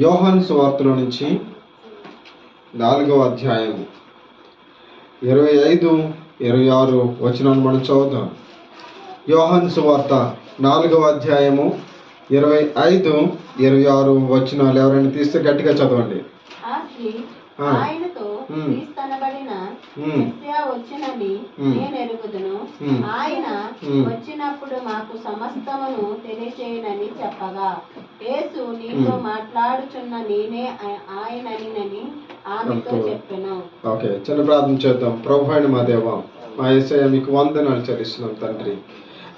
యోహాను సువార్తలో నుంచి 4వ అధ్యాయం 25, 26 వచనాలు మనం చదువుతాం. యోహాను సువార్త 4వ అధ్యాయము 25, 26 వచనాలు ఎవరైనా తీస్తే గట్టిగా చదవండి. ఆయనతో క్రీస్తనబడిన మెస్సియా వచ్చునని నేను ఎరుగుదును. ఆయన వచ్చినప్పుడు మాకు సమస్తమును తెలియచేయనని చెప్పగా, యేసు నీతో మాట్లాడుచున్న నేనే ఆయనని ఆమెతో చెప్పెను. ఓకే, చిన్న ప్రార్థన చేద్దాం. ప్రభువైన మా దేవా, మా యేసయ్య మీకు వందనాలు చెల్లిస్తున్నాం తండ్రి.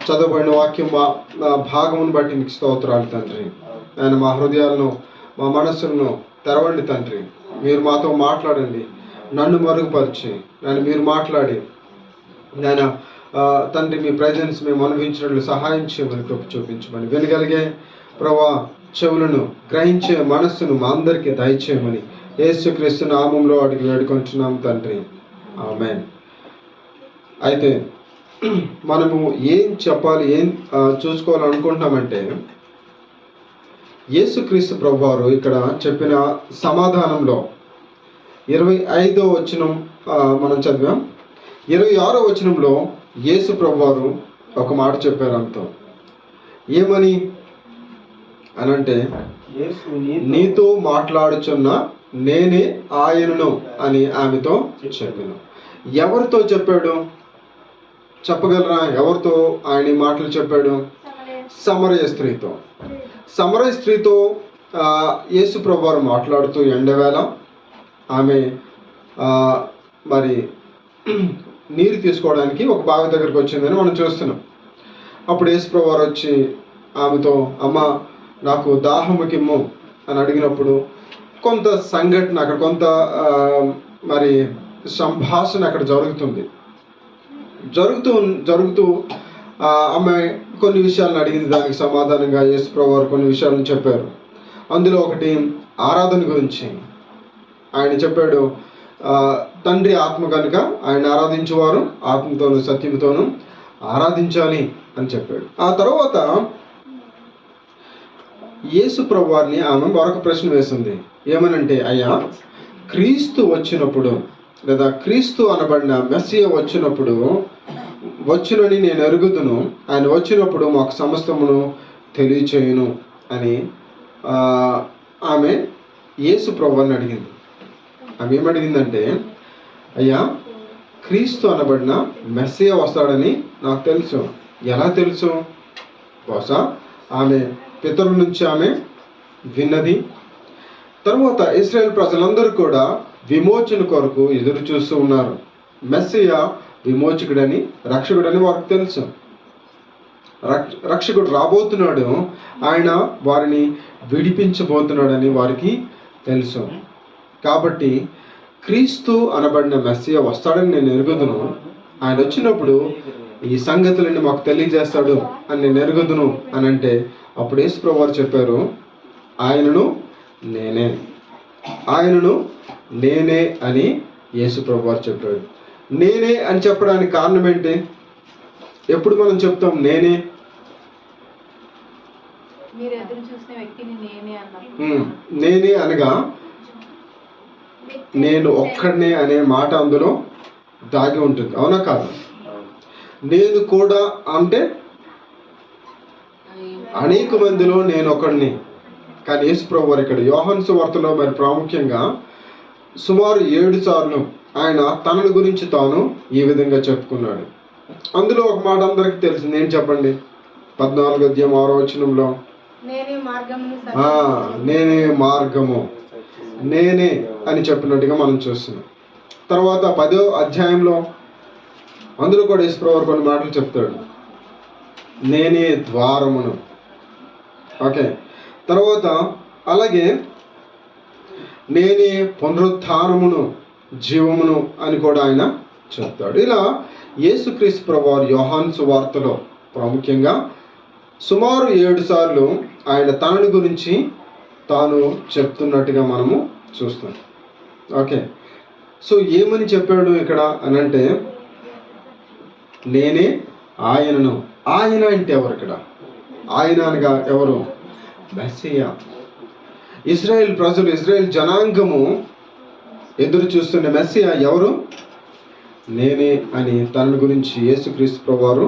చదవబడిన వాక్యం భాగమును బట్టి మీకు స్తోత్రాలు తండ్రి. ఆయన మా హృదయాలను, మా మనస్సులను తెరవండి తండ్రి. మీరు మాతో మాట్లాడండి, నన్ను మరుగుపరిచి నన్ను మీరు మాట్లాడి నేను తండ్రి మీ ప్రజెన్స్ మేము అనుభవించినట్లు సహాయం చేయమని కృప చూపించమని, వినగలిగే ప్రభా చెవులను, గ్రహించే మనస్సును మా అందరికీ దయచేయమని యేసుక్రీస్తు నామంలో అడిగి వేడుకుంటున్నాం తండ్రి, ఆమేన్. అయితే మనము ఏం చెప్పాలి, ఏం చూసుకోవాలనుకుంటున్నామంటే, యేసుక్రీస్తు ప్రభువారు ఇక్కడ చెప్పిన సమాధానంలో 25వ వచనం మనం చదివాం. 26వ వచనంలో యేసు ప్రభువారు ఒక మాట చెప్పారు అంతా. ఏమని అనంటే, నీతో మాట్లాడుచున్న నేనే ఆయనను అని ఆమెతో చెప్పాను. ఎవరితో చెప్పాడు చెప్పగలరా? ఎవరితో ఆయన మాటలు చెప్పాడు? సమరయ స్త్రీతో. సమరయ స్త్రీతో యేసు ప్రభువారు మాట్లాడుతూ ఎండవేళ ఆమె మరి నీరు తీసుకోవడానికి ఒక బావి దగ్గరికి వచ్చిందని మనం చూస్తున్నాం. అప్పుడు యేసు ప్రభువారు వచ్చి ఆమెతో, అమ్మ నాకు దాహముకిమ్ము అని అడిగినప్పుడు కొంత సంఘటన అక్కడ, కొంత మరి సంభాషణ అక్కడ జరుగుతూ ఆమె కొన్ని విషయాలను అడిగింది. దానికి సమాధానంగా యేసు ప్రభువారు కొన్ని విషయాలను చెప్పారు. అందులో ఒకటి ఆరాధన గురించి ఆయన చెప్పాడు. తండ్రి ఆత్మ కనుక ఆయన ఆరాధించేవారు ఆత్మతోనూ సత్యంతోనూ ఆరాధించాలి అని చెప్పాడు. ఆ తర్వాత యేసు ప్రభువారిని ఆమె మరొక ప్రశ్న వేసింది. ఏమనంటే, అయ్యా క్రీస్తు వచ్చినప్పుడు, లేదా క్రీస్తు అనబడిన మెస్సియా వచ్చునని నేను ఎరుగుదును. ఆయన వచ్చినప్పుడు మాకు సమస్తమును తెలియచేయును అని ఆమె యేసు ప్రభువారిని అడిగింది. ఆమె ఏమడిగిందంటే, అయ్యా క్రీస్తు అనబడిన మెస్సియా వస్తాడని నాకు తెలుసు. ఎలా తెలుసు? బహుశా ఆమె పితరుల నుంచి ఆమె విన్నది. తర్వాత ఇశ్రాయేల్ ప్రజలందరూ కూడా విమోచన కొరకు ఎదురు చూస్తూ ఉన్నారు. మెస్సియా విమోచకుడని, రక్షకుడని వారికి తెలుసు. రక్షకుడు రాబోతున్నాడు, ఆయన వారిని విడిపించబోతున్నాడని వారికి తెలుసు. కాబట్టి క్రీస్తు అనబడిన మెస్సియా వస్తాడని నేను ఎరుగుదును. ఆయన వచ్చినప్పుడు ఈ సంగతులన్నీ మాకు తెలియజేస్తాడు అని నేను ఎరుగుదును అని అంటే, అప్పుడు యేసు ప్రభువారు చెప్పారు, ఆయనను నేనే అని యేసు ప్రభువారు చెప్పాడు. నేనే అని చెప్పడానికి కారణం ఏంటి? ఎప్పుడు మనం చెప్తాం నేనే? నేనే అనగా నేను ఒక్కడనే అనే మాట అందులో దాగి ఉంటుంది, అవునా కాదు? నేను కూడా అంటే అనేక మందిలో నేను ఒకడిని. కానీ యేసు ప్రభువారు ఇక్కడ యోహాను సువార్తలో మరి ప్రాముఖ్యంగా సుమారు 7 సార్లు ఆయన తనని గురించి తాను ఈ విధంగా చెప్పుకున్నాడు. అందులో ఒక మాట అందరికీ తెలిసింది. ఏం చెప్పండి? 14వ అధ్యాయం 6వ వచనంలో నేనే మార్గము, నేనే అని చెప్పినట్టుగా మనం చూస్తున్నాం. తర్వాత 10వ అధ్యాయంలో అందులో కూడా యేసు ప్రభువారు కొన్ని మాటలు చెప్తాడు. నేనే ద్వారమును. ఓకే, తర్వాత అలాగే నేనే పునరుత్థానమును, జీవమును అని కూడా ఆయన చెప్తాడు. ఇలా యేసుక్రీస్తు ప్రభువారు యోహాను సువార్తలో ప్రాముఖ్యంగా సుమారు 7 సార్లు ఆయన తనని గురించి తాను చెప్తున్నట్టుగా మనము చూస్తాం. ఓకే, సో ఏమని చెప్పాడు ఇక్కడ అనంటే, నేనే ఆయనను. ఆయన అంటే ఎవరు? ఇక్కడ ఆయన అనగా ఎవరు? మెస్సియా. ఇజ్రాయెల్ ప్రజలు, ఇజ్రాయెల్ జనాంగము ఎదురు చూస్తున్న మెస్సియా ఎవరు? నేనే అని తన గురించి యేసుక్రీస్తు ప్రభువారు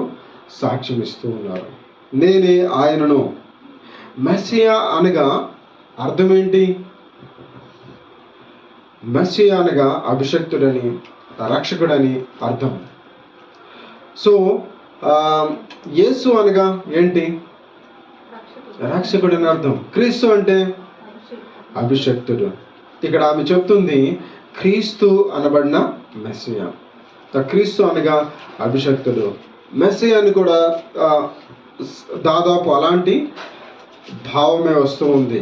సాక్ష్యం ఇస్తూ ఉన్నారు. నేనే ఆయనను. మెస్సియా అనగా అర్థం ఏంటి? మెస్సియా అనగా అభిషక్తుడని, రక్షకుడని అర్థం. సో యేసు అనగా ఏంటి? రక్షకుడని అర్థం. క్రీస్తు అంటే అభిషక్తుడు. ఇక్కడ ఆమె చెప్తుంది క్రీస్తు అనబడిన మెస్సియా. క్రీస్తు అనగా అభిషక్తుడు. మెస్సియాని కూడా దాదాపు అలాంటి భావమే వస్తూ ఉంది.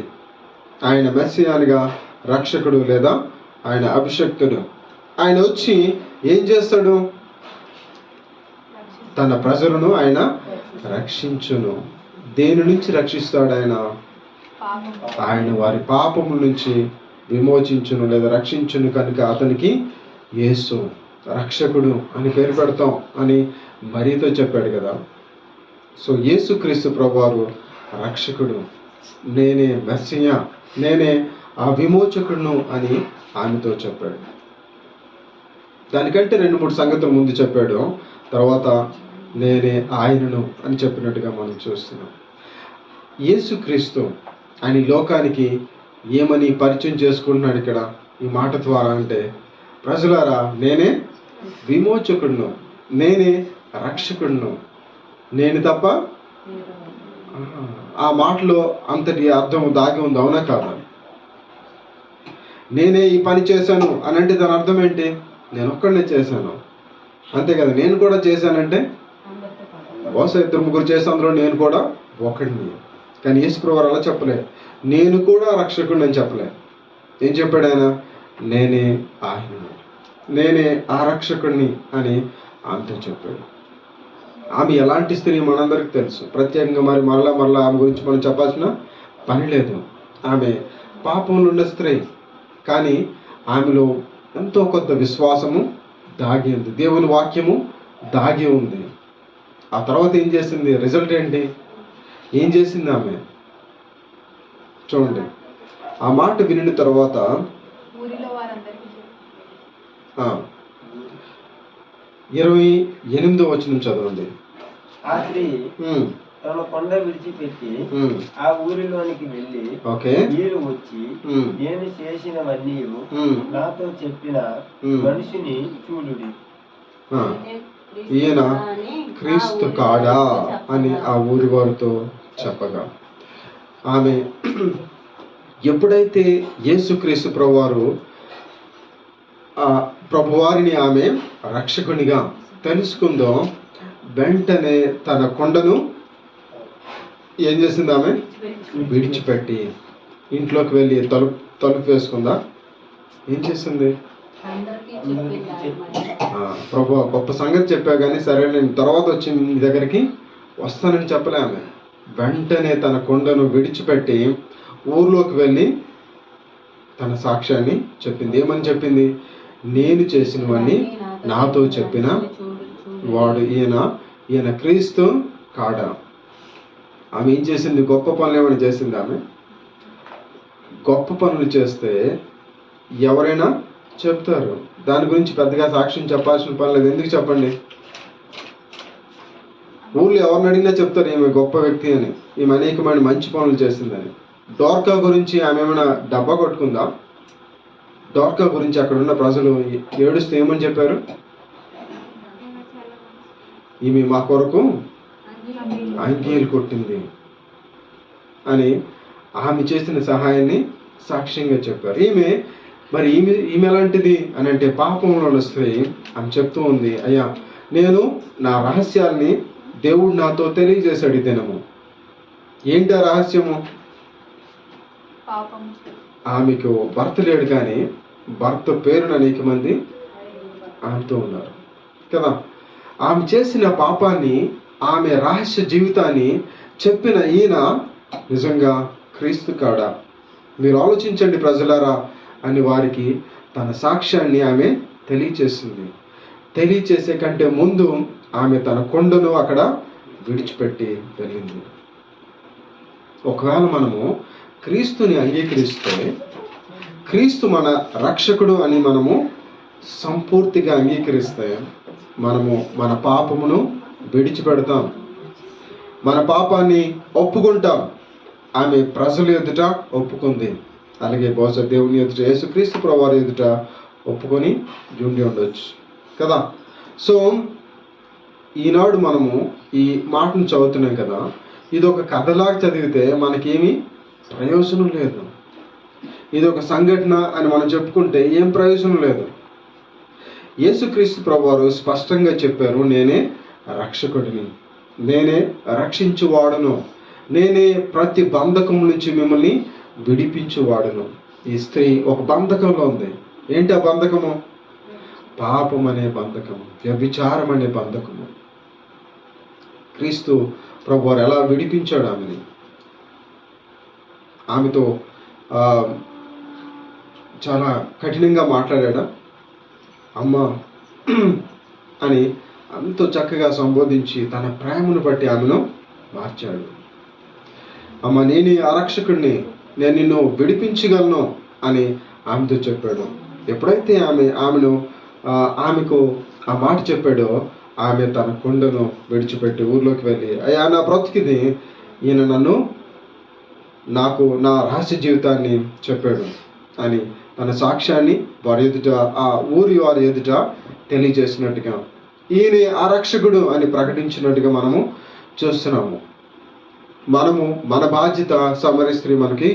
ఆయన మెస్సియా అనగా రక్షకుడు లేదా ఆయన అభిషక్తుడు. ఆయన వచ్చి ఏం చేస్తాడు? తన ప్రజలను ఆయన రక్షించును. దేని నుంచి రక్షిస్తాడు ఆయన? ఆయన వారి పాపముల నుంచి విమోచించును లేదా రక్షించును. కనుక అతనికి యేసు రక్షకుడు అని పేరు పెడతాం అని మరీతో చెప్పాడు కదా. సో యేసుక్రీస్తు ప్రభువారు రక్షకుడు, నేనే మెస్సియా, నేనే ఆ విమోచకుడును అని ఆమెతో చెప్పాడు. దానికంటే 2-3 సంగతులు ముందు చెప్పాడు. తర్వాత నేనే ఆయనను అని చెప్పినట్టుగా మనం చూస్తున్నాం. యేసుక్రీస్తు ఆయన లోకానికి ఏమని పరిచయం చేసుకుంటున్నాడు ఇక్కడ ఈ మాట ద్వారా అంటే, ప్రజలారా నేనే విమోచకుడును, నేనే రక్షకుడును, నేను తప్ప. ఆ మాటలో అంతటి అర్థం దాగి ఉంది, అవునా కాదా? నేనే ఈ పని చేశాను అని అంటే దాని అర్థం ఏంటి? నేను ఒక్కడనే చేశాను అంతే కదా. నేను కూడా చేశానంటే బహుశా 2-3 చేసే అందులో నేను కూడా ఒకడిని. కానీ యేసు ప్రభువారు అలా చెప్పలే. నేను కూడా రక్షకుడిని అని చెప్పలే. ఏం చెప్పాడు ఆయన? నేనే ఆయనను, నేనే ఆ రక్షకుడిని అని ఆమెతో చెప్పాడు. ఆమె ఎలాంటి స్త్రీ మనందరికీ తెలుసు. ప్రత్యేకంగా మరలా ఆమె గురించి మనం చెప్పాల్సిన పని లేదు. ఆమె పాపంలో ఉన్న స్త్రీ, కానీ ఆమెలో ఎంతో కొంత విశ్వాసము దాగి ఉంది, దేవుని వాక్యము దాగి ఉంది. ఆ తర్వాత ఏం చేసింది? రిజల్ట్ ఏంటి? ఏం చేసింది ఆమె? చూడండి. ఆ మాట వినిన తర్వాత 28వ వచనం చదవండి. ఆ స్త్రీ తన కొండ విడిచిపెట్టి ఆ ఊరిలోనికి వెళ్ళి మీరు వచ్చి నేను చేసినవన్నీ నాతో చెప్పిన మనిషిని చూడుడి, ఈయన క్రీస్తు కాడా అని ఆ ఊరి వారితో చెప్పగా, ఆమె ఎప్పుడైతే యేసుక్రీస్తు ప్రభువారిని ఆమె రక్షకునిగా తెలుసుకుందో, వెంటనే తన కొండను ఏం చేసింది? ఆమె విడిచిపెట్టి ఇంట్లోకి వెళ్ళి తలుపు వేసుకుందా? ఏం చేసింది? ప్రభు గొప్ప సంగతి చెప్పా కానీ సరే నేను తర్వాత వచ్చి మీ దగ్గరికి వస్తానని చెప్పలే ఆమె. వెంటనే తన కొండను విడిచిపెట్టి ఊర్లోకి వెళ్ళి తన సాక్ష్యాన్ని చెప్పింది. ఏమని చెప్పింది? నేను చేసినవన్నీ నాతో చెప్పిన వాడు ఈయన క్రీస్తు కాడా. ఆమె ఏం చేసింది? గొప్ప పనులు ఏమైనా చేసింది? ఆమె గొప్ప పనులు చేస్తే ఎవరైనా చెప్తారు. దాని గురించి పెద్దగా సాక్ష్యం చెప్పాల్సిన పని లేదు. ఎందుకు చెప్పండి? ఊళ్ళో ఎవరిని అడిగినా చెప్తారు ఈమె గొప్ప వ్యక్తి అని, ఈమె అనేకమైన మంచి పనులు చేసిందని. డోర్కా గురించి ఆమె ఏమైనా డబ్బా కొట్టుకుందా? డోర్కా గురించి అక్కడ ఉన్న ప్రజలు ఏడుస్తూ ఏమని చెప్పారు? ఈమె మా కొరకు అంగీలు కొట్టింది అని ఆమె చేసిన సహాయాన్ని సాక్ష్యంగా చెప్పారు. ఈమె ఎలాంటిది అని అంటే పాపంలో వస్తే ఆమె చెప్తూ ఉంది, అయ్యా నేను నా రహస్యాల్ని దేవుడు నాతో తెలియజేశాడు ఈ దినము. ఏంటి ఆ రహస్యము? ఆమెకు భర్త లేడు కానీ భర్త పేరున అనేక మంది ఆమెతో ఉన్నారు కదా. ఆమె చేసిన పాపాన్ని, ఆమె రహస్య జీవితాన్ని చెప్పిన ఈయన నిజంగా క్రీస్తు కాడా? మీరు ఆలోచించండి ప్రజలారా అని వారికి తన సాక్ష్యాన్ని ఆమె తెలియచేసింది. తెలియచేసే కంటే ముందు ఆమె తన కొండను అక్కడ విడిచిపెట్టి వెళ్ళింది. ఒకవేళ మనము క్రీస్తుని అంగీకరిస్తే, క్రీస్తు మన రక్షకుడు అని మనము సంపూర్తిగా అంగీకరిస్తే, మనము మన పాపమును విడిచిపెడతాం, మన పాపాన్ని ఒప్పుకుంటాం. ఆమె ప్రజల ఎదుట ఒప్పుకుంది, అలాగే బహుశా దేవుని ఎదుట, యేసుక్రీస్తు ప్రభువారి ఎదుట ఒప్పుకొని ఉండి ఉండొచ్చు కదా. సో ఈనాడు మనము ఈ మాటను చదువుతున్నాం కదా, ఇది ఒక కథలాగా చదివితే మనకేమీ ప్రయోజనం లేదు. ఇది ఒక సంఘటన అని మనం చెప్పుకుంటే ఏం ప్రయోజనం లేదు. యేసుక్రీస్తు ప్రభువారు స్పష్టంగా చెప్పారు, నేనే రక్షకుడిని, నేనే రక్షించువాడును, నేనే ప్రతి బంధకం నుంచి మిమ్మల్ని విడిపించువాడును. ఈ స్త్రీ ఒక బంధకంలో ఉంది. ఏంటి ఆ బంధకము? పాపం అనే బంధకము, వ్యభిచారం అనే బంధకము. క్రీస్తు ప్రభువారు ఎలా విడిపించాడు ఆమెని. ఆమెతో చాలా కఠినంగా మాట్లాడా, అమ్మ అని ఎంతో చక్కగా సంబోధించి తన ప్రేమను బట్టి ఆమెను మార్చాడు. అమ్మ, నేనే ఆరక్షకుడిని, నేను నిన్ను విడిపించగలను అని ఆమెతో చెప్పాడు. ఎప్పుడైతే ఆమెకు ఆ మాట చెప్పాడో, ఆమె తన కుండను విడిచిపెట్టి ఊర్లోకి వెళ్ళి, అయ్యా నా బ్రతికిది, ఈయన నాకు నా రహస్య జీవితాన్ని చెప్పాడు అని తన సాక్ష్యాన్ని వారి ఎదుట, ఆ ఊరి వారి ఎదుట తెలియజేసినట్టుగా, ఈయన ఆరక్షకుడు అని ప్రకటించినట్టుగా మనము చూస్తున్నాము. మన బాధ్యత సమరీ స్త్రీ మనకి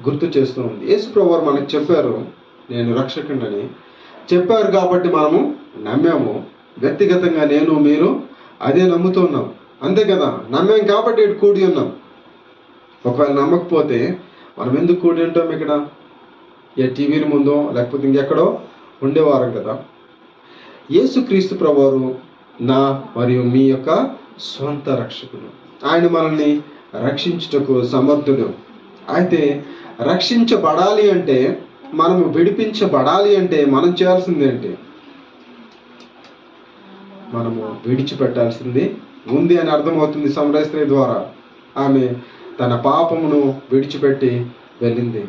గుర్తు చేస్తూ ఉంది. యేసు ప్రభువారు మనకు చెప్పారు, నేను రక్షకుడిని చెప్పారు కాబట్టి మనము నమ్మాము. వ్యక్తిగతంగా నేను మీరు అదే నమ్ముతున్నాం, అంతే కదా. నమ్మాం కాబట్టి ఇటు కూడి ఉన్నాం. ఒకవేళ నమ్మకపోతే మనం ఎందుకు కూడి ఉంటాం? ఇక్కడ ఏ టీవీల ముందో లేకపోతే ఇంకెక్కడో ఉండేవారం కదా. యేసుక్రీస్తు ప్రభువారు నా మరియు మీ యొక్క స్వంత రక్షకుడు. ఆయన మనల్ని రక్షించుటకు సమర్థుడు. అయితే రక్షించబడాలి అంటే, మనము విడిపించబడాలి అంటే మనం చేయాల్సింది ఏంటి? మనము విడిచిపెట్టాల్సింది ఉంది అని అర్థమవుతుంది సమరయ స్త్రీ ద్వారా. ఆమె తన పాపమును విడిచిపెట్టి వెళ్ళింది.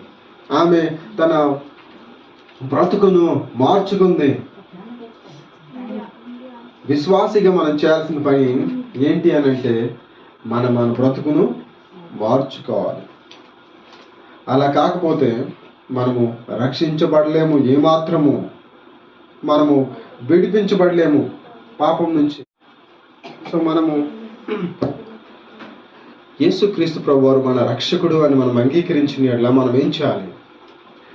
ఆమె తన బ్రతుకును మార్చుకుంది. విశ్వాసిగా మనం చేయాల్సిన పని ఏంటి అని అంటే, మన బ్రతుకును మార్చుకోవాలి. అలా కాకపోతే మనము రక్షించబడలేము, ఏమాత్రము మనము విడిపించబడలేము పాపం నుంచి. సో మనము యేసుక్రీస్తు ప్రభువారు మన రక్షకుడు అని మనం అంగీకరించిన యెడల మనం ఏం చేయాలి?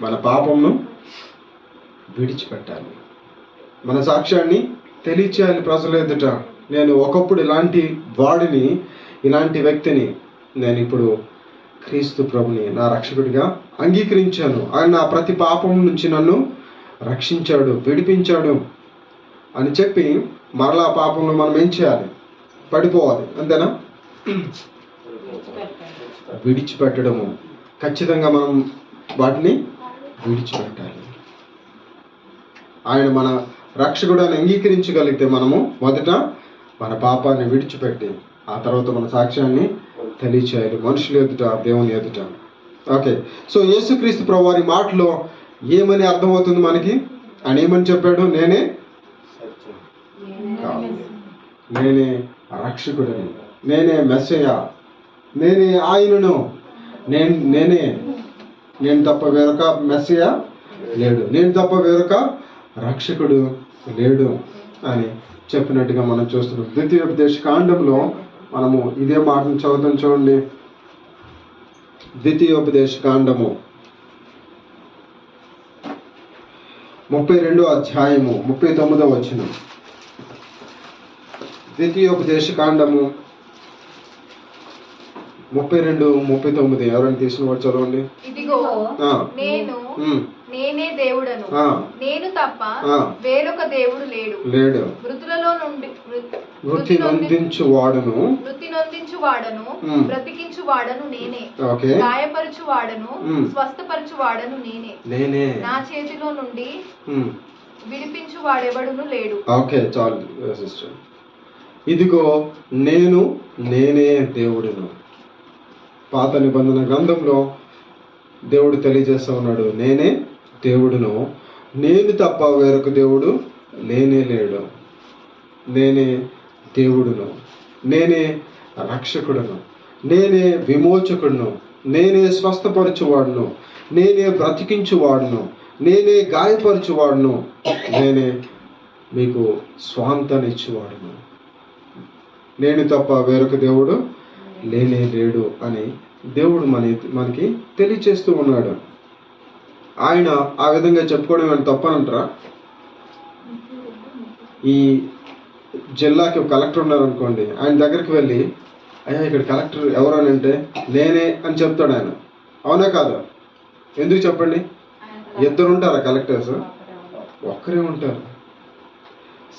మన పాపంను విడిచిపెట్టాలి, మన సాక్ష్యాన్ని తెలియచేయాలి ప్రజల ఎదుట. నేను ఒకప్పుడు ఇలాంటి వాడిని, ఇలాంటి వ్యక్తిని, నేను ఇప్పుడు క్రీస్తు ప్రభుని నా రక్షకుడిగా అంగీకరించాను. ఆయన నా ప్రతి పాపం నుంచి నన్ను రక్షించాడు, విడిపించాడు అని చెప్పి మరలా పాపంలో మనం ఏం చేయాలి? పడిపోవాలి, అంతేనా? విడిచిపెట్టడము, ఖచ్చితంగా మనం వాటిని విడిచిపెట్టాలి. ఆయన మన రక్షకుడు అని అంగీకరించగలిగితే మనము మొదట మన పాపాన్ని విడిచిపెట్టి ఆ తర్వాత మన సాక్ష్యాన్ని తెలియచేయాలి మనుషుల ఎదుట, దేవుని ఎదుట. ఓకే, సో యేసుక్రీస్తు ప్రభువారి మాటలో ఏమని అర్థమవుతుంది మనకి? ఆయన ఏమని చెప్పాడు? నేనే నేనే రక్షకుడిని, నేనే మెస్సయ్య, నేనే ఆయనను, నేను తప్ప వేరొక మెస్సయ్య లేడు, నేను తప్ప వేరొక రక్షకుడు లేడు అని చెప్పినట్టుగా మనం చూస్తున్నాం. ద్వితీయోపదేశ కాండంలో మనము ఇదే మాటను చదువుతాం. చూడండి, ద్వితీయోపదేశ కాండము 32వ అధ్యాయము 39వ వచనం. ద్వితీయోపదేశ కాండము 32:39. ఎవరైనా తీసిన వాడు చదవండి. ఇదిగో నేనే దేవుడను, నేను తప్ప వేరొక దేవుడు లేడు. మృతి నొందించువాడను, బ్రతికించువాడను నేనే, గాయపరచువాడను, స్వస్థపరచువాడను నేనే, నా చేతిలో నుండి విడిపించువాడెవడును లేడు. ఓకే, చాలు సిస్టర్. ఇదిగో నేనే దేవుడును. పాత నిబంధన గ్రంథంలో దేవుడు తెలియజేస్తూ ఉన్నాడు, నేనే దేవుడును, నేను తప్ప వేరొక దేవుడు లేనే లేడు. నేనే దేవుడును, నేనే రక్షకుడును, నేనే విమోచకుడును, నేనే స్వస్థపరచువాడును, నేనే బ్రతికించువాడును, నేనే గాయపరచువాడును, నేనే మీకు స్వాంతనిచ్చేవాడును. నేను తప్ప వేరొక దేవుడు లేనే లేడు అని దేవుడు మనకి తెలియచేస్తూ ఉన్నాడు. ఆయన ఆ విధంగా చెప్పుకోవడం ఏమైనా తప్పనంటారా? ఈ జిల్లాకి ఒక కలెక్టర్ ఉన్నారనుకోండి, ఆయన దగ్గరికి వెళ్ళి అయ్యా ఇక్కడ కలెక్టర్ ఎవరు అని అంటే నేనే అని చెప్తాడు ఆయన. అవునా కాదా? ఎందుకు చెప్పండి? ఇద్దరు ఉంటారా కలెక్టర్స్? ఒక్కరే ఉంటారు.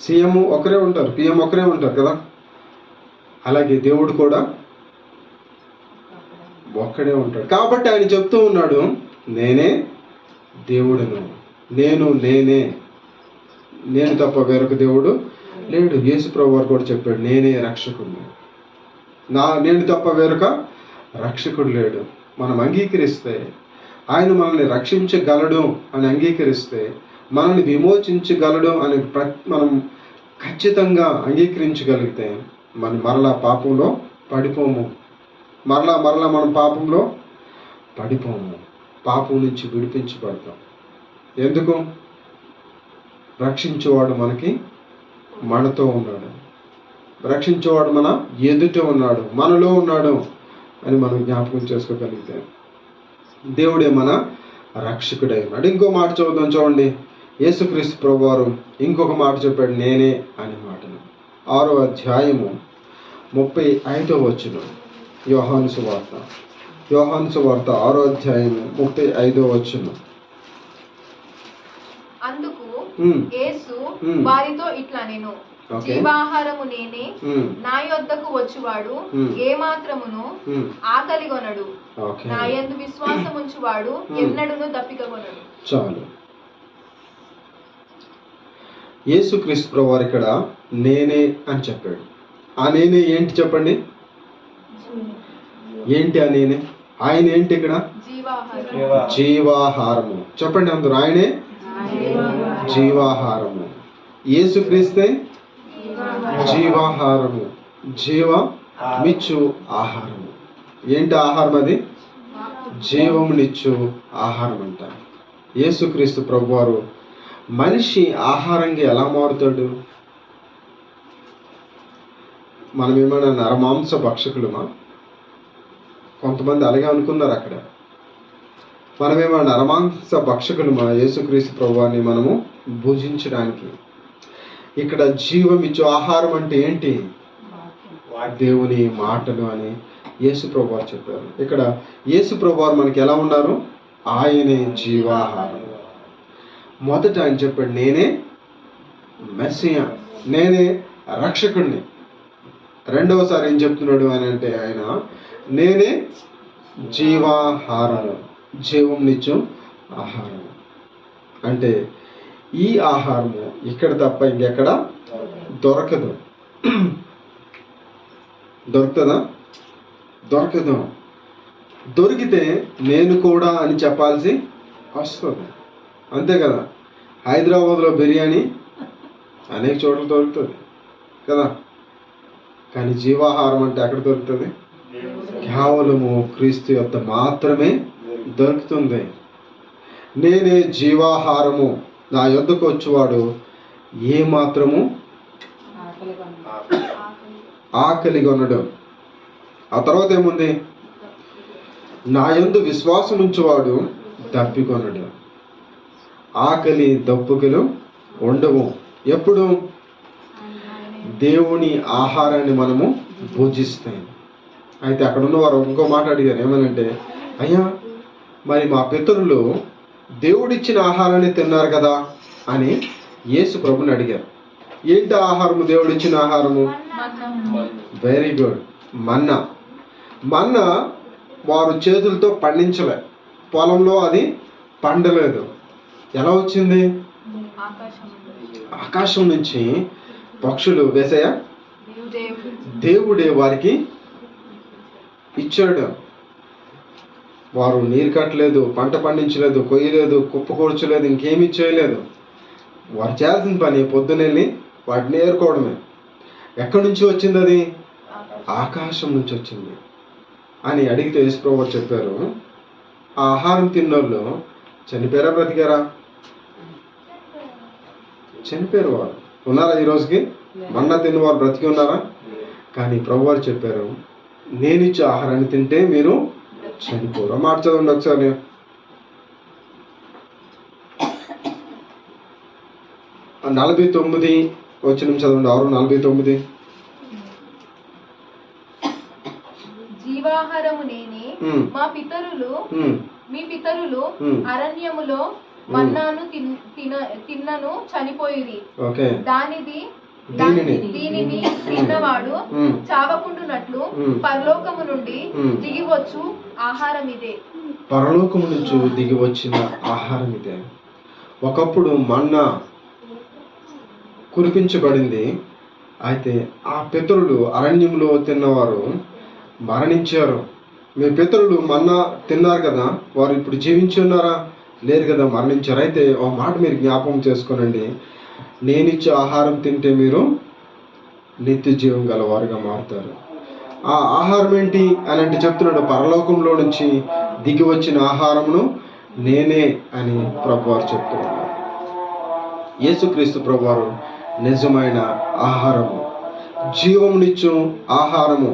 సీఎం ఒకరే ఉంటారు, పిఎం ఒకరే ఉంటారు కదా. అలాగే దేవుడు కూడా ఒక్కడే ఉంటాడు. కాబట్టి ఆయన చెప్తూ ఉన్నాడు, నేనే దేవుడును, నేను తప్ప వేరొక దేవుడు లేడు. యేసు ప్రభువు వారు కూడా చెప్పాడు, నేనే రక్షకుడు, నేను తప్ప వేరొక రక్షకుడు లేడు. మనం అంగీకరిస్తే, ఆయన మనల్ని రక్షించగలడు అని అంగీకరిస్తే, మనల్ని విమోచించగలడు అని మనం ఖచ్చితంగా అంగీకరించగలిగితే మనం మరలా పాపంలో పడిపోము. మరలా మనం పాపంలో పడిపోము. పాపం నుంచి విడిపించబడతాం. ఎందుకు? రక్షించేవాడు మనతో ఉన్నాడు, రక్షించేవాడు మన ఎదుట ఉన్నాడు, మనలో ఉన్నాడు అని మనం జ్ఞాపకం చేసుకోగలిగితే దేవుడే మన రక్షకుడై ఉన్నాడు. ఇంకో మాట చదువుదాం, చూడండి. యేసుక్రీస్తు ప్రభువారు ఇంకొక మాట చెప్పాడు, నేనే అనే మాటను. 6వ అధ్యాయము 35వ వచనం. యోహాను సువార్త 6వ అధ్యాయము 35వ వచనం. అందుకు యేసు వారితో ఇట్లా నేను, జీవాహారము నేనే, నా యొద్దకు వచ్చువాడు ఏ మాత్రమును ఆకలిగొనడు, నా యందు విశ్వాసముంచువాడు ఎన్నడూను దప్పికగొనడు. చాలు. యేసుక్రీస్తు ప్రభువారు ఇక్కడ నేనే అని చెప్పాడు. ఆ నేనే ఏంటి చెప్పండి? ఏంటి ఆ నేనే? ఆయన ఏంటి ఇక్కడ? జీవాహారము. చెప్పండి అందరూ, ఆయనే జీవాహారము. యేసుక్రీస్తే జీవాహారము, జీవమిచ్చు ఆహారము. ఏంటి ఆహారం? అది జీవమునిచ్చు ఆహారం అంట. యేసుక్రీస్తు ప్రభువారు మనిషి ఆహారంగా ఎలా మారుతాడు? మనం ఏమైనా నరమాంస భక్షకులమా? కొంతమంది అలాగే అనుకున్నారు అక్కడ. మనమేమైనా నరమాంస భక్షకులమా యేసుక్రీస్తు ప్రభువాన్ని మనము భుజించడానికి? ఇక్కడ జీవమిచ్చు ఆహారం అంటే ఏంటి? దేవుని మాటలు అని యేసు ప్రభువారు చెప్పారు. ఇక్కడ యేసు ప్రభువారు మనకి ఎలా ఉన్నారు? ఆయనే జీవాహారం. మొదట ఆయన చెప్పాడు, నేనే మెస్సియా, నేనే రక్షకుడిని. రెండవసారి ఏం చెప్తున్నాడు అని అంటే ఆయన నేనే జీవాహారము, జీవంనిచ్చు ఆహారం. అంటే ఈ ఆహారము ఇక్కడ తప్ప ఇంకెక్కడ దొరకదు. దొరుకుతుందా? దొరకదు. దొరికితే నేను కూడా అని చెప్పాల్సి వస్తుంది, అంతే కదా. హైదరాబాద్లో బిర్యానీ అనేక చోట్ల దొరుకుతుంది కదా, కానీ జీవాహారం అంటే ఎక్కడ దొరుకుతుంది? కేవలము క్రీస్తు యొద్ద మాత్రమే దొరుకుతుంది. నేనే జీవాహారము, నా యొద్దకు వచ్చేవాడు ఏ మాత్రము ఆకలిగొనడు. ఆ తర్వాత ఏముంది? నా యందు విశ్వాసం ఉంచేవాడు దప్పికొనడు. ఆకలి దప్పుకలు ఉండవు. ఎప్పుడు? దేవుని ఆహారాన్ని మనము భుజిస్తాం. అయితే అక్కడ ఉన్నవారు ఇంకో మాట అడిగారు, ఏమనంటే అయ్యా మరి మా పితరులు దేవుడిచ్చిన ఆహారాన్ని తిన్నారు కదా అని యేసు ప్రభుని అడిగారు. ఏంటి ఆహారము? దేవుడిచ్చిన ఆహారము. Very good. మన్నా. మన్నా వారు చేతులతో పండించలే, పొలంలో అది పండలేదు. ఎలా వచ్చింది? ఆకాశం నుంచి పక్షులు వేసాయ దేవుడే వారికి ఇచ్చాడు. వారు నీరు కట్టలేదు, పంట పండించలేదు, కొయ్యలేదు, కుప్ప కూర్చోలేదు, ఇంకేమీ చేయలేదు. వారు చేయాల్సిన పని పొద్దునెళ్ళి వాటిని ఏరుకోవడమే. ఎక్కడి నుంచి వచ్చింది అది? ఆకాశం నుంచి వచ్చింది అని అడిగితే యేసుప్రభు వారు చెప్పారు, ఆ ఆహారం తిన్నోళ్ళు చనిపోయారా బ్రతికారా? చనిపోయారు. వారు ఉన్నారా ఈ రోజుకి? మన్నా తిన్న వారు బ్రతికి ఉన్నారా? కానీ ప్రభువారు చెప్పారు, నేను ఇచ్చే ఆహారాన్ని తింటే మీరు చనిపోరు. మాట చదవండి ఒకసారి. ఆ 49 వచనం చదవండి. 6:49. జీవాహారము నేనే, మా పితరులు మీ పితరులు అరణ్యములో మన్నాను తిన్నను చనిపోయిరి. దీనిని తిన్నవాడు చావకుండునట్లు పరలోకము నుండి దిగివచ్చు ఆహారం ఇదే. పరలోకము నుంచి దిగి వచ్చిన ఆహారం ఇదే. ఒకప్పుడు మన్నా కురిపించబడింది. అయితే ఆ పితరులు అరణ్యంలో తిన్నవారు మరణించారు. మీ పితరులు మన్నా తిన్నారు కదా, వారు ఇప్పుడు జీవించి ఉన్నారా? లేరు కదా, మరణించారు. అయితే ఒక మాట మీరు జ్ఞాపకం చేసుకోనండి, నేనిచ్చే ఆహారం తింటే మీరు నిత్య జీవం గలవారుగా మారుతారు. ఆ ఆహారం ఏంటి అని అంటే చెప్తున్నాడు, పరలోకంలో నుంచి దిగి వచ్చిన ఆహారమును నేనే అని ప్రభువారు చెప్తున్నారు. యేసుక్రీస్తు ప్రభువారు నిజమైన ఆహారము, జీవమునిచ్చు ఆహారము.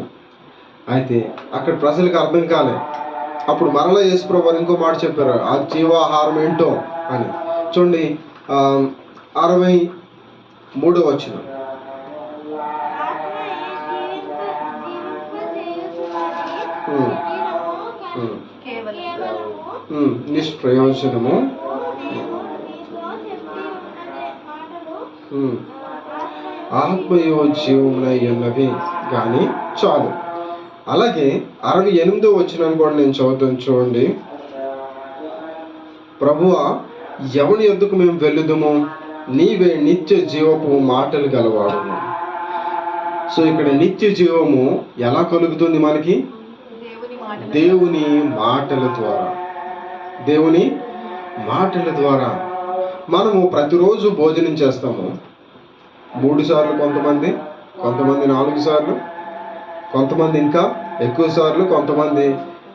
అయితే అక్కడ ప్రజలకు అర్థం కాలే. అప్పుడు మరలా యేసు ప్రభువారు ఇంకో మాట చెప్పారు, ఆ జీవాహారం ఏంటో అని. చూడండి 63వ వచనం. నిష్ప్రయోజనము ఆత్మయో జీవమునై ఉన్నవి కానీ చాలు. అలాగే 68వ వచనాన్ని కూడా నేను చదువుతాను చూడండి. ప్రభువా, ఎవని యొద్దకు మేము వెళ్ళుదుము? నీవే నిత్య జీవపు మాటలు గలవాడును. సో ఇక్కడ నిత్య జీవము ఎలా కలుగుతుంది మనకి? దేవుని మాటల ద్వారా. దేవుని మాటల ద్వారా. మనము ప్రతిరోజు భోజనం చేస్తాము. 3 సార్లు కొంతమంది 4 సార్లు, కొంతమంది ఇంకా ఎక్కువ సార్లు, కొంతమంది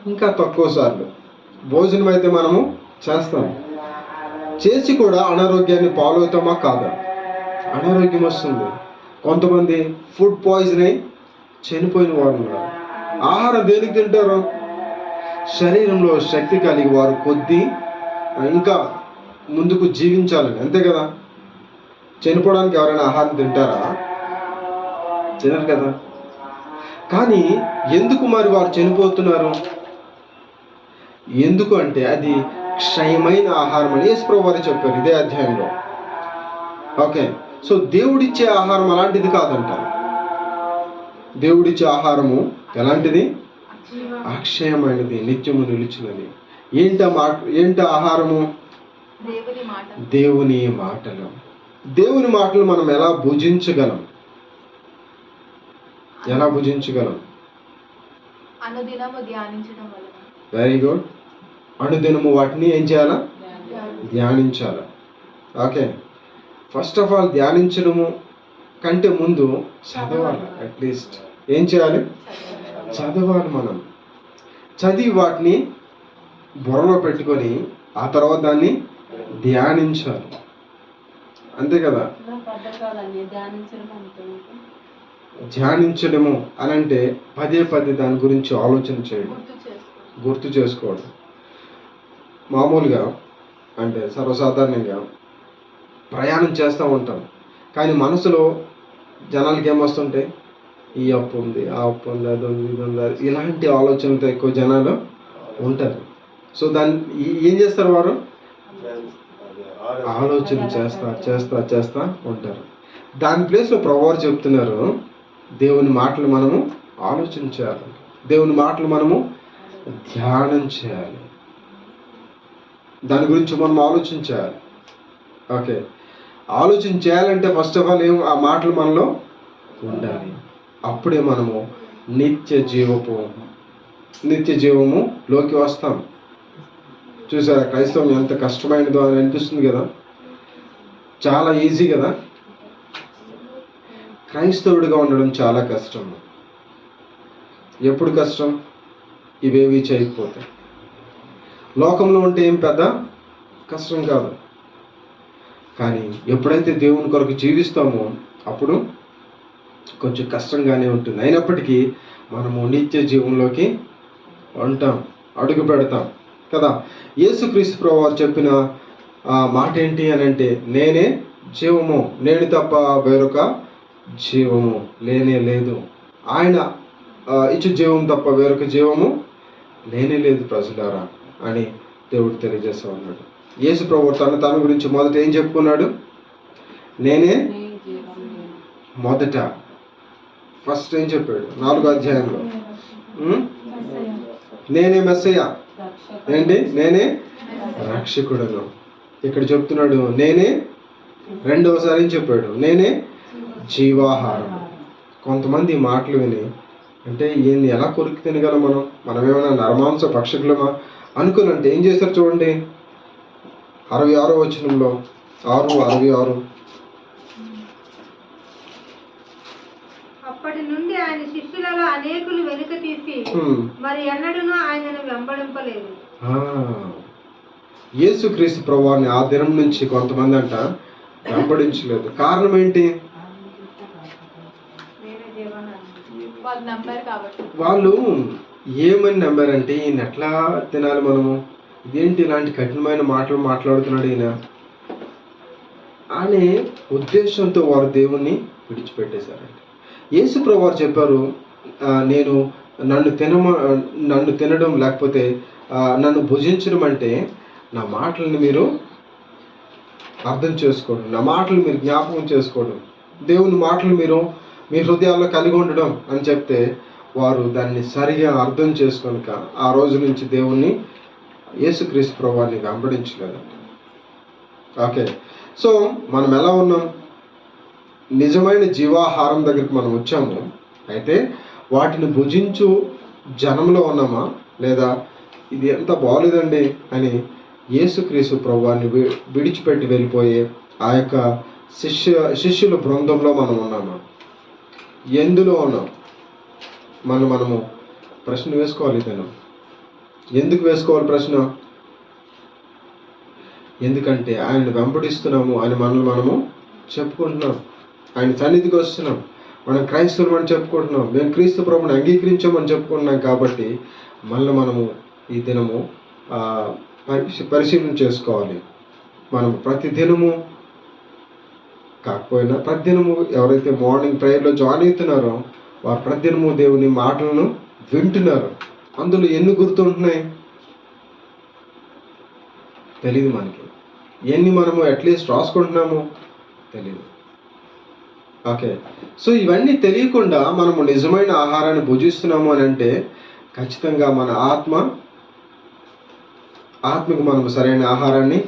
ఇంకా తక్కువ సార్లు భోజనం అయితే మనము చేస్తాం. చేసి కూడా అనారోగ్యాన్ని పాలవుతామా? కాదా? అనారోగ్యం వస్తుంది. కొంతమంది ఫుడ్ పాయిజన్ అయి చనిపోయిన వారు ఉన్నారు. ఆహారం దేనికి తింటారు? శరీరంలో శక్తి కలిగి వారు కొద్దీ ఇంకా ముందుకు జీవించాలని, అంతే కదా. చనిపోవడానికి ఎవరైనా ఆహారం తింటారా? తినరు కదా. కానీ ఎందుకు మరి వారు చనిపోతున్నారు? ఎందుకు అంటే అది క్షయమైన ఆహారం అని యేసుప్రభువు వారు చెప్పారు ఇదే అధ్యాయంలో. ఓకే, సో దేవుడిచ్చే ఆహారం అలాంటిది కాదంట. దేవుడిచ్చే ఆహారము ఎలాంటిది? అక్షయమైనది, నిత్యము నిలిచినది. ఏంటి ఆహారము? దేవుని మాటలు. దేవుని మాటలు మనం ఎలా భుజించగలం? అనుదినము ధ్యానించడం వలన. Very good. అనుదినము వాటిని ఏం చేయాలా? ధ్యానించాలి. ఓకే, ఫస్ట్ ఆఫ్ ఆల్ ధ్యానించడము కంటే ముందు చదవాలి. అట్లీస్ట్ ఏం చేయాలి? చదవాలి. మనం చదివి వాటిని బుర్రలో పెట్టుకొని ఆ తర్వాత దాన్ని ధ్యానించాలి. అంతే కదా. ధ్యానించడము అని అంటే పదే దాని గురించి ఆలోచన చేయడం, గుర్తు చేసుకోవడం. మామూలుగా అంటే సర్వసాధారణంగా ప్రయాణం చేస్తూ ఉంటాం, కానీ మనసులో జనాలకి ఏమొస్తుంటాయి? ఈ అప్పు ఉంది, ఆ అప్పు ఉంది, అది ఉంది, ఇది ఉంది, ఇలాంటి ఆలోచనలతో ఎక్కువ జనాలు ఉంటారు. సో దాన్ని ఏం చేస్తారు? వారు ఆలోచన చేస్తా ఉంటారు. దాని ప్లేస్లో ప్రభువారు చెప్తున్నారు, దేవుని మాటలు మనము ఆలోచన చేయాలి, దేవుని మాటలు మనము ధ్యానం చేయాలి, దాని గురించి మనం ఆలోచించాలి. ఓకే, ఆలోచన చేయాలంటే ఫస్ట్ ఆఫ్ ఆల్ ఆ మాటలు మనలో ఉండాలి. అప్పుడే మనము నిత్య జీవములోకి వస్తాం. చూసారా క్రైస్తవం ఎంత కష్టమైనదో అని అనిపిస్తుంది కదా. చాలా ఈజీ కదా. క్రైస్తవుడిగా ఉండడం చాలా కష్టం. ఎప్పుడు కష్టం? ఇవేవి చేయకపోతే. లోకంలో ఉంటే ఏం పెద్ద కష్టం కాదు, కానీ ఎప్పుడైతే దేవుని కొరకు జీవిస్తామో అప్పుడు కొంచెం కష్టంగానే ఉంటుంది. అయినప్పటికీ మనము నిత్య జీవంలోకి ఉంటాం, అడుగు పెడతాం కదా. యేసుక్రీస్తు ప్రభువు చెప్పిన మాట ఏంటి అని అంటే, నేనే జీవము, నేను తప్ప వేరొక జీవము లేనే లేదు. ఆయన ఇచ్చు జీవం తప్ప వేరొక జీవము లేనే లేదు ప్రజలారా అని దేవుడు తెలియజేస్తా ఉన్నాడు. యేసు ప్రభువు తన గురించి మొదట ఏం చెప్పుకున్నాడు? నేనే మొదట ఫస్ట్ ఏం చెప్పాడు? 4వ అధ్యాయంలో నేనే మెస్సయ్య, ఏంటి? నేనే రక్షకుడను. ఇక్కడ చెప్తున్నాడు నేనే, రెండవసారి ఏం చెప్పాడు? నేనే జీవాహారం. కొంతమంది మాటలు విని అంటే ఈయన్ని ఎలా కొరికి తినగలం మనం ఏమైనా నరమాంస పక్షకులమా అనుకునంటే ఏం చేస్తారు చూడండి. 66వ వచనంలో 6:66 అప్పటి నుండి ఆయన శిష్యులలో అనేకులు వెనుక తీసి మరి ఎన్నడూనూ ఆయనను వెంబడింపలేదు. యేసుక్రీస్తు ప్రభువాన్ని ఆ దినం నుంచి కొంతమంది అంట వెంబడించలేదు. కారణం ఏంటి? వాళ్ళు ఏమని నమ్మారంటే, ఈయన ఎట్లా తినాలి మనము, ఇదేంటి ఇలాంటి కఠినమైన మాటలు మాట్లాడుతున్నాడు ఈయన అనే ఉద్దేశంతో వారు దేవుణ్ణి విడిచిపెట్టేశారంట. యేసు ప్రభువారు చెప్పారు, నేను నన్ను తినడం లేకపోతే నన్ను భుజించడం అంటే నా మాటలను మీరు అర్థం చేసుకోవడం, నా మాటలు మీరు జ్ఞాపకం చేసుకోవడం, దేవుని మాటలు మీరు మీ హృదయాల్లో కలిగి ఉండడం అని చెప్తే వారు దాన్ని సరిగా అర్థం చేసుకొనక ఆ రోజు నుంచి దేవుణ్ణి యేసుక్రీస్తు ప్రభువాన్ని వెంబడించలేదంట. ఓకే, సో మనం ఎలా ఉన్నాం? నిజమైన జీవాహారం దగ్గరికి మనం వచ్చాము. అయితే వాటిని భుజించు జనంలో ఉన్నామా, లేదా ఇది ఎంత బాగోలేదండి అని యేసుక్రీస్తు ప్రభువాన్ని విడిచిపెట్టి వెళ్ళిపోయే ఆ యొక్క శిష్యుల బృందంలో మనం ఉన్నామా? ఎందులో ఉన్నాం? మనము ప్రశ్న వేసుకోవాలి. తను ఎందుకు వేసుకోవాలి ప్రశ్న? ఎందుకంటే ఆయన వెంబడిస్తున్నాము అని మనము చెప్పుకుంటున్నాం. ఆయన సన్నిధికి వస్తున్నాం, మనం క్రైస్తవులు అని చెప్పుకుంటున్నాం, మేము క్రీస్తు ప్రభువుని అంగీకరించామని చెప్పుకుంటున్నాం. కాబట్టి మళ్ళీ మనము ఈ దినము పరిశీలన చేసుకోవాలి. మనం ప్రతిదినము కాకపోయినా ప్రతిదినము ఎవరైతే మార్నింగ్ ప్రేయర్లో జాయిన్ అవుతున్నారో వారు ప్రతిదినము దేవుని మాటలను వింటున్నారు. అందులో ఎన్ని గుర్తుంటున్నాయి తెలీదు మనకి. ఎన్ని మనము అట్లీస్ట్ రాసుకుంటున్నాము తెలీదు. ఓకే, సో ఇవన్నీ తెలియకుండా మనము నిజమైన ఆహారాన్ని భుజిస్తున్నాము అని అంటే ఖచ్చితంగా మన ఆత్మకు మనము సరైన ఆహారాన్ని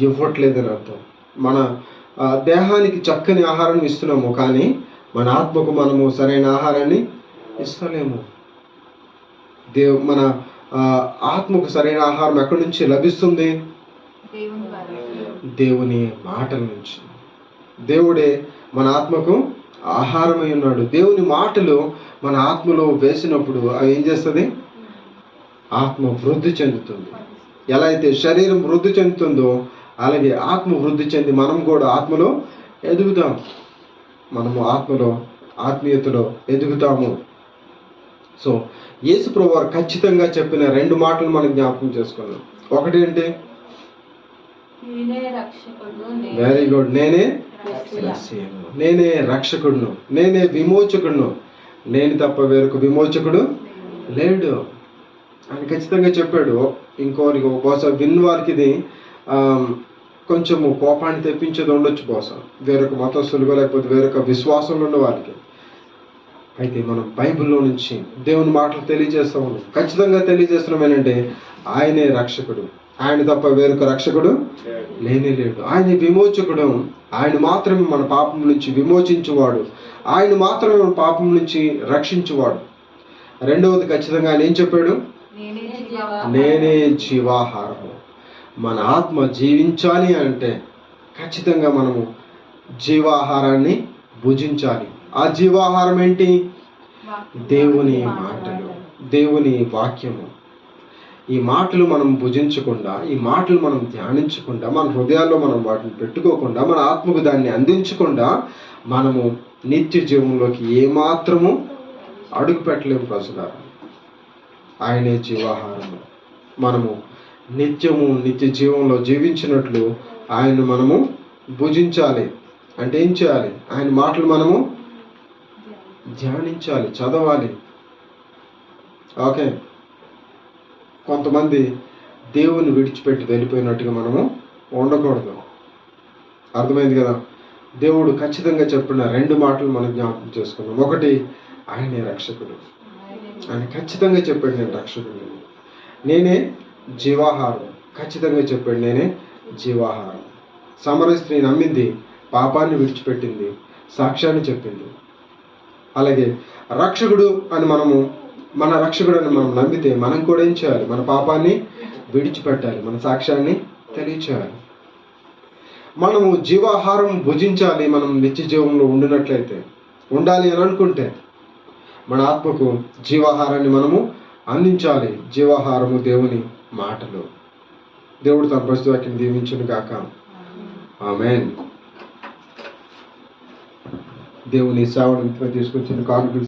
ఇవ్వట్లేదని అర్థం. మన దేహానికి చక్కని ఆహారాన్ని ఇస్తున్నాము, కానీ మన ఆత్మకు మనము సరైన ఆహారాన్ని ఇస్తలేము. మన ఆత్మకు సరైన ఆహారం ఎక్కడి నుంచి లభిస్తుంది? దేవుని మాటల నుంచి. దేవుడే మన ఆత్మకు ఆహారమై ఉన్నాడు. దేవుని మాటలు మన ఆత్మలో వేసినప్పుడు అవి ఏం చేస్తుంది? ఆత్మ వృద్ధి చెందుతుంది. ఎలా అయితే శరీరం వృద్ధి చెందుతుందో అలాగే ఆత్మ వృద్ధి చెంది మనం కూడా ఆత్మలో ఎదుగుతాం. మనము ఆత్మలో ఆత్మీయతలో ఎదుగుతాము. సో యేసు ప్రభువారు ఖచ్చితంగా చెప్పిన 2 మాటలు మనం జ్ఞాపకం చేసుకున్నాం. ఒకటి ఏంటి? Very good. నేనే రక్షకుడును, నేనే విమోచకుడును, నేను తప్ప వేరొక విమోచకుడు లేడు అని ఖచ్చితంగా చెప్పాడు. ఇంకోరికి బహుశా విన్న వారికి ఇది కొంచెము కోపాన్ని తెప్పించేది ఉండొచ్చు, బహుశా వేరొక మతస్థులుగా లేకపోతే వేరొక విశ్వాసంలో ఉన్న వారికి. అయితే మనం బైబిల్లో నుంచి దేవుని మాటలు తెలియజేస్తా ఉన్నాం. ఖచ్చితంగా తెలియజేస్తున్నాం ఏంటంటే ఆయనే రక్షకుడు, ఆయన తప్ప వేరొక రక్షకుడు లేనే లేడు. ఆయన విమోచకుడు, ఆయన మాత్రమే మన పాపం నుంచి విమోచించువాడు, ఆయన మాత్రమే మన పాపం నుంచి రక్షించువాడు. రెండవది ఖచ్చితంగా ఆయన ఏం చెప్పాడు? నేనే జీవాహారము. మన ఆత్మ జీవించాలి అంటే ఖచ్చితంగా మనము జీవాహారాన్ని భుజించాలి. ఆ జీవాహారం ఏంటి? దేవుని మాటలు, దేవుని వాక్యము. ఈ మాటలు మనం భుజించకుండా, ఈ మాటలు మనం ధ్యానించకుండా, మన హృదయాల్లో మనం వాటిని పెట్టుకోకుండా, మన ఆత్మకు దాన్ని అందించకుండా మనము నిత్య జీవంలోకి ఏమాత్రము అడుగు పెట్టలేము ప్రజలారా. ఆయనే జీవాహారము. మనము నిత్య జీవంలో జీవించినట్లు ఆయన్ను మనము భుజించాలి. అంటే ఏం చేయాలి? ఆయన మాటలు మనము ధ్యానించాలి, చదవాలి. ఓకే, కొంతమంది దేవుని విడిచిపెట్టి వెళ్ళిపోయినట్టుగా మనము ఉండకూడదు. అర్థమైంది కదా? దేవుడు ఖచ్చితంగా చెప్పిన 2 మాటలు మనం జ్ఞాపకం చేసుకున్నాం. ఒకటి, ఆయనే రక్షకుడు. ఆయన ఖచ్చితంగా చెప్పాడు, నేను రక్షకుడు, నేనే జీవాహారం. ఖచ్చితంగా చెప్పాడు, నేనే జీవాహారం. సమరయ స్త్రీ నమ్మింది, పాపాన్ని విడిచిపెట్టింది, సాక్ష్యాన్ని చెప్పింది. అలాగే రక్షకుడు అని మన రక్షకుడు అని మనం నమ్మితే మనం కూడా ఏం చేయాలి? మన పాపాన్ని విడిచిపెట్టాలి, మన సాక్ష్యాన్ని తెలియచేయాలి. మనము జీవాహారం భుజించాలి. మనం నిత్య జీవంలో ఉండాలి అని అనుకుంటే మన ఆత్మకు జీవాహారాన్ని మనము అందించాలి. జీవాహారము దేవుని మాటలు. దేవుడు తన పరిశుద్ధ వాక్యం దీవించును గాక. ఆమేన్. దేవుని సేవను తీసుకొచ్చిన కానుకలు